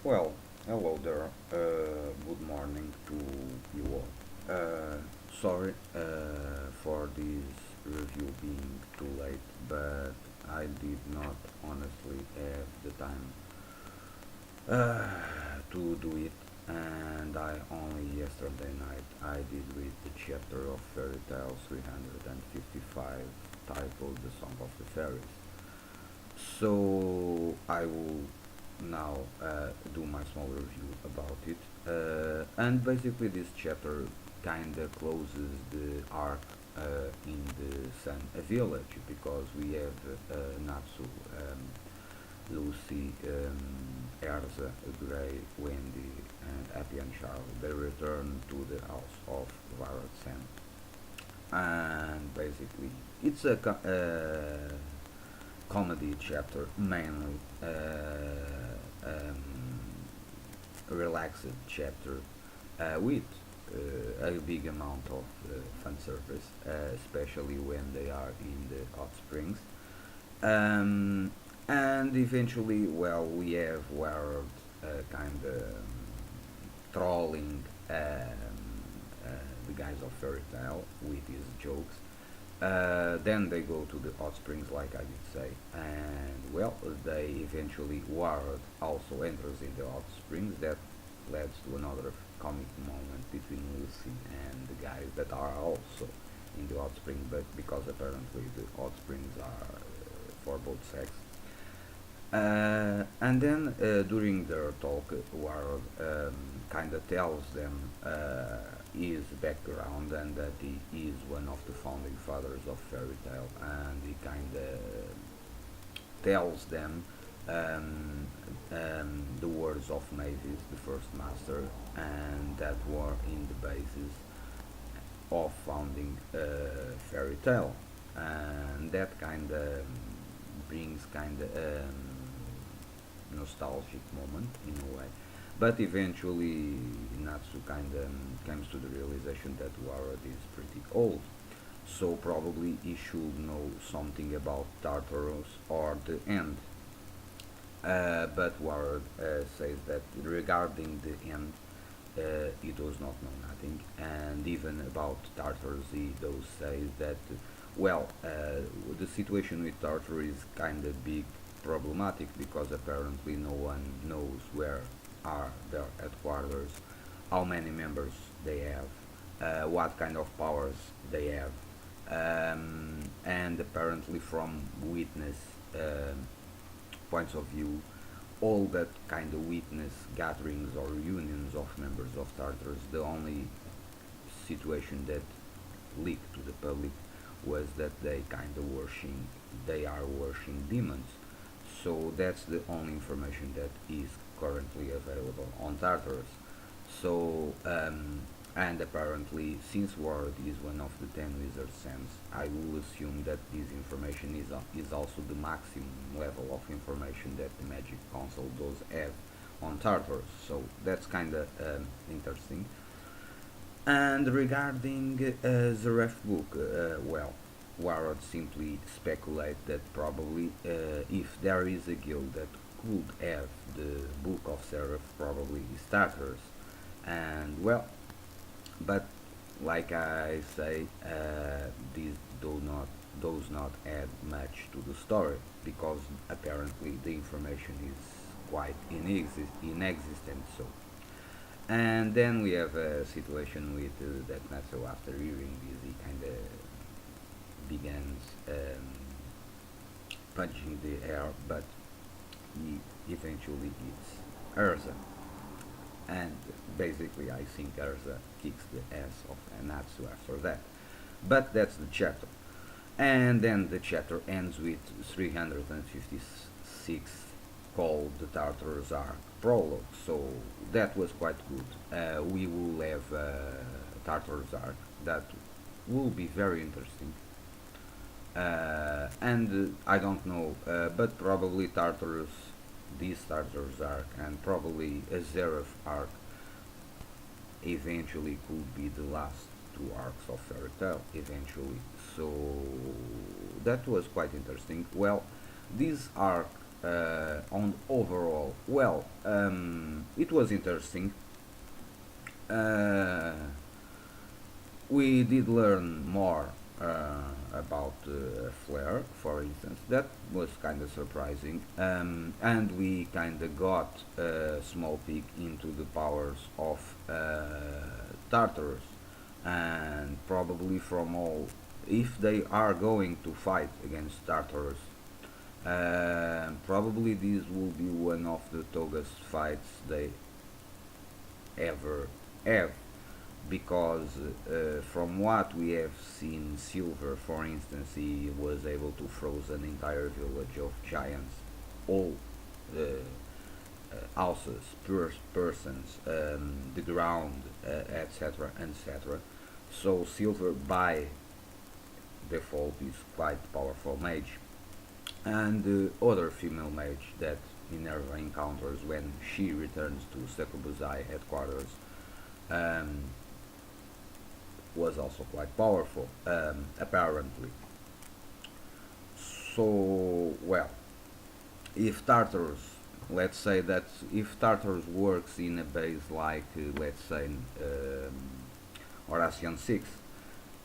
Well, hello there. Good morning to you all. Sorry for this review being too late, but I did not honestly have the time to do it, and I only yesterday night I did read the chapter of Fairy Tale 355 titled The Song of the Fairies. So I will now do my small review about it. And basically, this chapter kind of closes the arc in the Sun Village because we have Natsu, Lucy, Erza, Gray, Wendy, and Happy and Charlie. They return to the house of Violet Sam. And basically, it's a comedy chapter, mainly relaxed chapter with a big amount of fan service, especially when they are in the hot springs. Um, and eventually, well, we have Warren kind of trolling the guys of Fairy Tale with his jokes. Then they go to the hot springs, like I did say, and well, they eventually Ward also enters in the hot springs. That leads to another comic moment between Lucy and the guys that are also in the hot spring, but because apparently the hot springs are for both sex. And then during their talk, Ward kind of tells them his background and that he is one of the founding fathers of fairy tale, and he kind of tells them the words of Mavis, the first master, and that were in the basis of founding fairy tale, and that kind of brings kind of nostalgic moment in a way. But eventually, Natsu kind of comes to the realization that Wara is pretty old, so probably he should know something about Tartarus or the end. But Wara says that regarding the end, he does not know nothing, and even about Tartarus, he does say that, well, the situation with Tartarus is kind of big problematic because apparently no one knows where are their headquarters, how many members they have, what kind of powers they have, and apparently from witness points of view, all that kind of witness gatherings or reunions of members of Tartarus, the only situation that leaked to the public was that they are worshiping demons. So that's the only information that is currently available on Tartarus. So, and apparently, since Ward is one of the 10 wizard Sams, I will assume that this information is also the maximum level of information that the Magic Council does have on Tartarus. So that's kind of interesting. And regarding the ref book, well, Warrod simply speculate that probably if there is a guild that could have the Book of Seraph, probably starters. And well, but like I say, this does not add much to the story because apparently the information is quite inexistent. So, and then we have a situation with that Natsu after hearing this, he kind of begins punching the air, but he eventually hits Urza. And basically, I think Urza kicks the ass of Natsu after that. But that's the chapter. And then the chapter ends with 356 called the Tartarus Arc Prologue. So that was quite good. We will have Tartarus Arc that will be very interesting. And I don't know, but probably Tartarus, this Tartarus arc, and probably a Zeref arc eventually could be the last two arcs of Fairy Tail eventually. So that was quite interesting. Well, this arc on overall. Well, it was interesting. Uh, we did learn more about Flare, for instance. That was kind of surprising, and we kind of got a small peek into the powers of Tartarus, and probably from all, if they are going to fight against Tartarus, probably this will be one of the toughest fights they ever have, because from what we have seen, Silver, for instance, he was able to freeze an entire village of giants, all uh, houses, persons, the ground, etc., etc. So Silver, by default, is quite powerful mage, and the other female mage that Minerva encounters when she returns to Sekubuzai headquarters um, was also quite powerful, apparently. So, well, if Tartarus, let's say that if Tartarus works in a base like, let's say, Horation 6,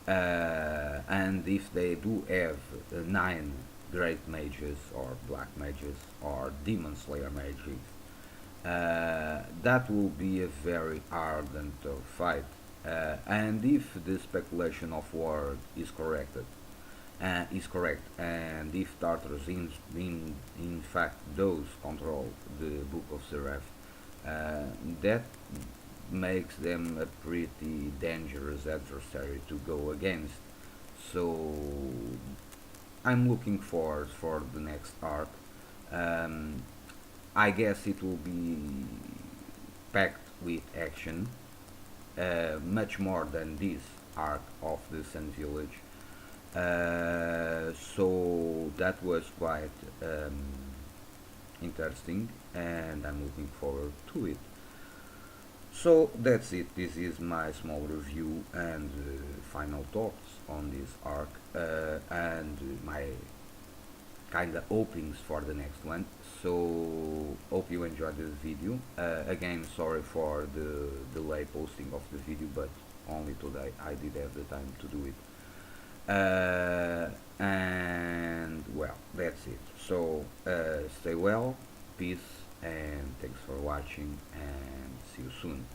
and if they do have 9 great mages or black mages or demon slayer mages, that will be a very ardent fight. And if the speculation of war is correct, and if Tartarus in fact does control the Book of Seraph, that makes them a pretty dangerous adversary to go against. So I'm looking forward for the next arc. Um, I guess it will be packed with action, much more than this arc of the Sun Village. So that was quite interesting, and I'm looking forward to it. So that's it. This is my small review and final thoughts on this arc, and my kinda hopings for the next one. So hope you enjoyed this video. Again, sorry for the delay posting of the video, but only today I did have the time to do it. And well, that's it. So stay well, peace, and thanks for watching, and see you soon.